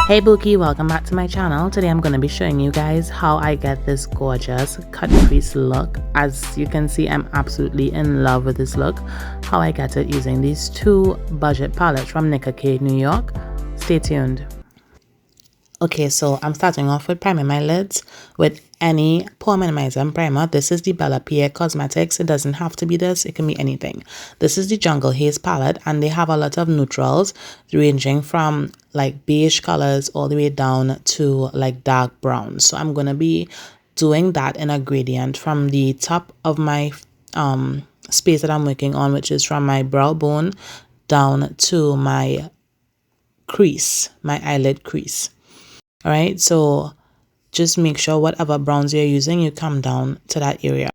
Hey Bookie, welcome back to my channel. Today I'm going to be showing you guys how I get this gorgeous cut crease look. As you can see, I'm absolutely in love with this look. How I get it using these two budget palettes from Nicka, New York. Stay tuned. Okay, so I'm starting off with priming my lids with any pore minimizer primer. This is the Bella Pierre Cosmetics. It doesn't have to be this, it can be anything. This is the Jungle Haze palette, and they have a lot of neutrals ranging from like beige colors all the way down to like dark brown. So I'm gonna be doing that in a gradient from the top of my space that I'm working on, which is from my brow bone down to my crease, my eyelid crease. All right, so just make sure whatever browns you're using, you come down to that area.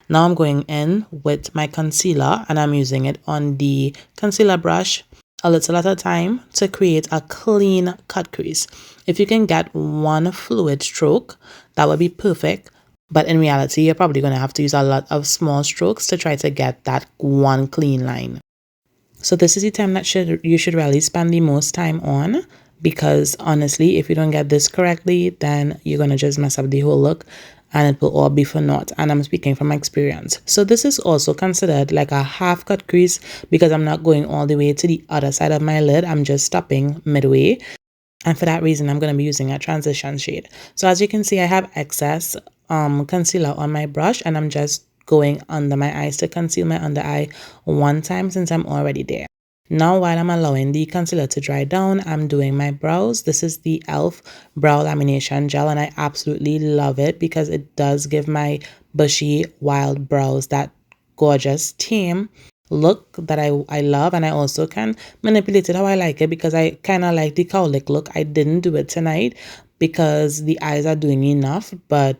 Now I'm going in with my concealer, and I'm using it on the concealer brush a little at a time to create a clean cut crease. If you can get one fluid stroke, that would be perfect. But in reality, you're probably going to have to use a lot of small strokes to try to get that one clean line. So this is the time that you should really spend the most time on, because honestly, if you don't get this correctly, then you're going to just mess up the whole look and it will all be for naught. And I'm speaking from experience. So this is also considered like a half cut crease because I'm not going all the way to the other side of my lid. I'm just stopping midway. And for that reason, I'm going to be using a transition shade. So as you can see, I have excess concealer on my brush, and I'm just going under my eyes to conceal my under eye one time since I'm already there. Now, while I'm allowing the concealer to dry down, I'm doing my brows. This is the e.l.f. Brow Lamination Gel, and I absolutely love it because it does give my bushy, wild brows that gorgeous tame look that I love. And I also can manipulate it how I like it because I kind of like the cowlick look. I didn't do it tonight because the eyes are doing enough, but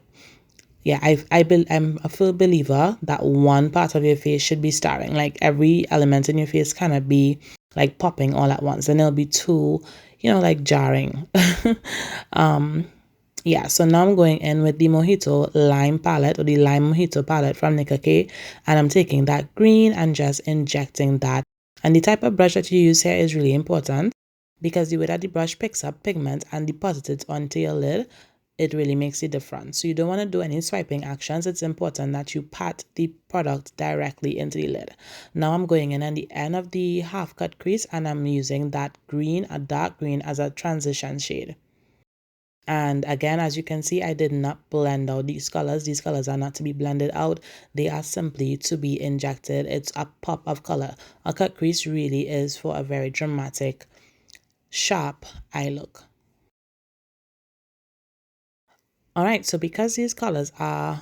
yeah, I'm a full believer that one part of your face should be starring. Like every element in your face cannot be like popping all at once, and it'll be too, like jarring. Yeah, so now I'm going in with the Mojito Lime palette, or the Lime Mojito palette from Nicka, and I'm taking that green and just injecting that. And the type of brush that you use here is really important because the way that the brush picks up pigment and deposits it onto your lid, it really makes a difference. So you don't want to do any swiping actions. It's important that you pat the product directly into the lid. Now I'm going in at the end of the half cut crease, and I'm using that green, a dark green, as a transition shade. And again, as you can see, I did not blend out these colors. These colors are not to be blended out. They are simply to be injected. It's a pop of color. A cut crease really is for a very dramatic, sharp eye look. All right, so because these colors are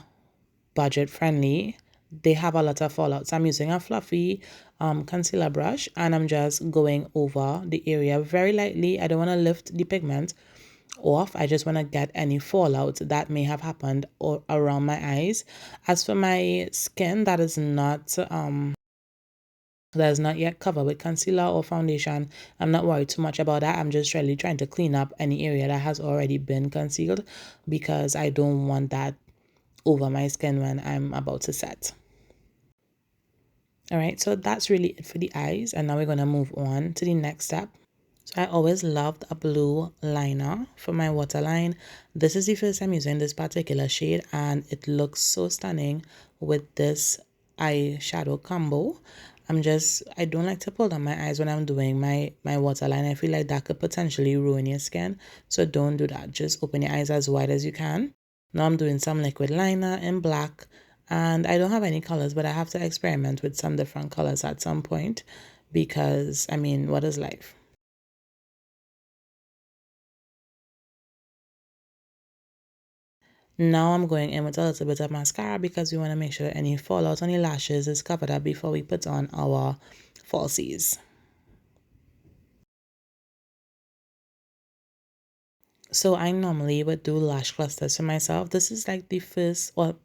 budget friendly, they have a lot of fallout. So I'm using a fluffy concealer brush, and I'm just going over the area very lightly. I don't want to lift the pigment off. I just want to get any fallout that may have happened around my eyes. As for my skin, that is not yet covered with concealer or foundation, I'm not worried too much about that. I'm just really trying to clean up any area that has already been concealed because I don't want that over my skin when I'm about to set. All right, so that's really it for the eyes, and now we're going to move on to the next step. So I always loved a blue liner for my waterline. This is the first time using this particular shade, and it looks so stunning with this eyeshadow combo. I don't like to pull down my eyes when I'm doing my waterline. I feel like that could potentially ruin your skin. So don't do that. Just open your eyes as wide as you can. Now I'm doing some liquid liner in black, and I don't have any colors, but I have to experiment with some different colors at some point because, I mean, what is life? Now I'm going in with a little bit of mascara because we want to make sure any fallout on the lashes is covered up before we put on our falsies. So I normally would do lash clusters for myself. This is like the first, or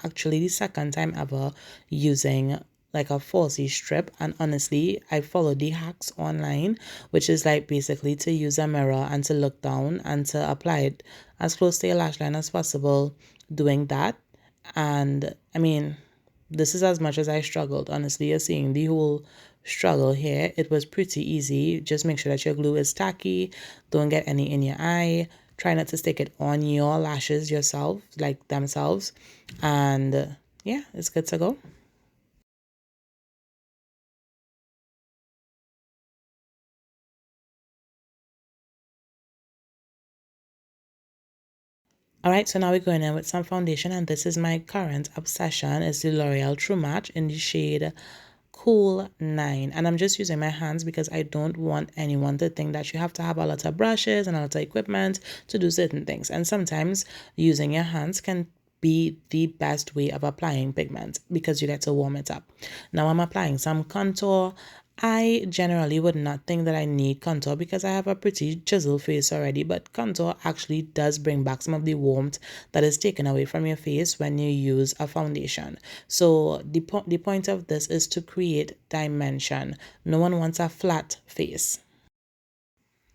actually the second time ever using like a falsie strip, and honestly I followed the hacks online, which is like basically to use a mirror and to look down and to apply it as close to your lash line as possible doing that. And I mean, this is as much as I struggled. Honestly, you're seeing the whole struggle here. It was pretty easy. Just make sure that your glue is tacky. Don't get any in your eye. Try not to stick it on your lashes yourself, like themselves. And yeah, it's good to go. Alright, so now we're going in with some foundation, and this is my current obsession. It's the L'Oreal True Match in the shade Cool 9. And I'm just using my hands because I don't want anyone to think that you have to have a lot of brushes and a lot of equipment to do certain things. And sometimes using your hands can be the best way of applying pigment because you get to warm it up. Now I'm applying some contour. I generally would not think that I need contour because I have a pretty chisel face already, but contour actually does bring back some of the warmth that is taken away from your face when you use a foundation. So the point of this is to create dimension. No one wants a flat face.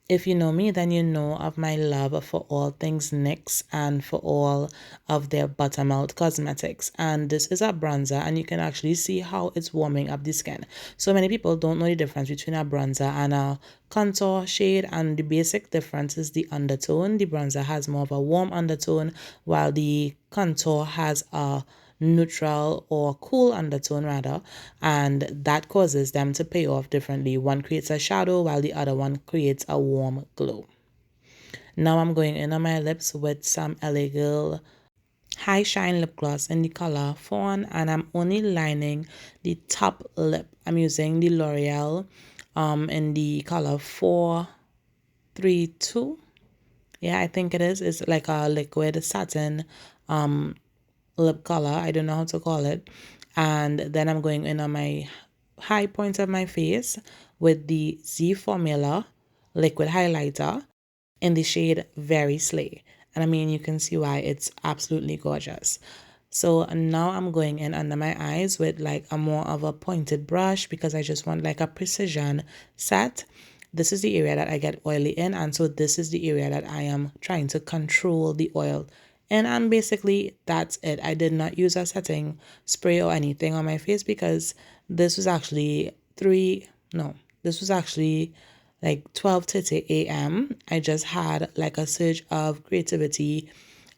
If you know me, then you know of my love for all things NYX and for all of their buttermelt cosmetics. And this is a bronzer, and you can actually see how it's warming up the skin. So many people don't know the difference between a bronzer and a contour shade, and the basic difference is the undertone. The bronzer has more of a warm undertone, while the contour has a neutral or cool undertone rather, and that causes them to pay off differently. One creates a shadow while the other one creates a warm glow. Now I'm going in on my lips with some LA Girl High Shine Lip Gloss in the color Fawn, and I'm only lining the top lip. I'm using the L'Oreal in the color 432. Yeah, I think it is. It's like a liquid satin lip color. I don't know how to call it. And then I'm going in on my high points of my face with the Z Formula liquid highlighter in the shade Very Slay. And I mean, you can see why it's absolutely gorgeous. So now I'm going in under my eyes with like a more of a pointed brush because I just want like a precision set. This is the area that I get oily in, and so this is the area that I am trying to control the oil. And basically that's it. I did not use a setting spray or anything on my face because this was actually this was actually like 12:30 a.m. I just had like a surge of creativity,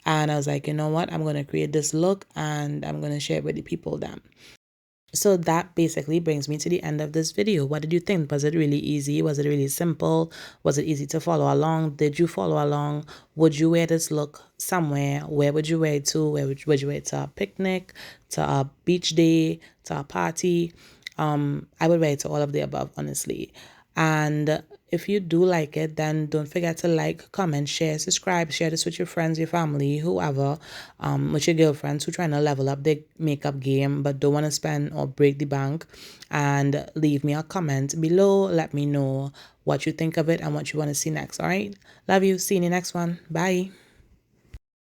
and I was like, you know what, I'm going to create this look and I'm going to share it with the people then. So that basically brings me to the end of this video. What did you think? Was it really easy? Was it really simple? Was it easy to follow along? Did you follow along? Would you wear this look somewhere? Where would you wear it to? Would you wear it to a picnic, to a beach day, to a party? I would wear it to all of the above, honestly. And if you do like it, then don't forget to like, comment, share, subscribe, share this with your friends, your family, whoever, with your girlfriends who trying to level up their makeup game but don't want to spend or break the bank. And leave me a comment below. Let me know what you think of it and what you want to see next. All right. Love you. See you in the next one. Bye.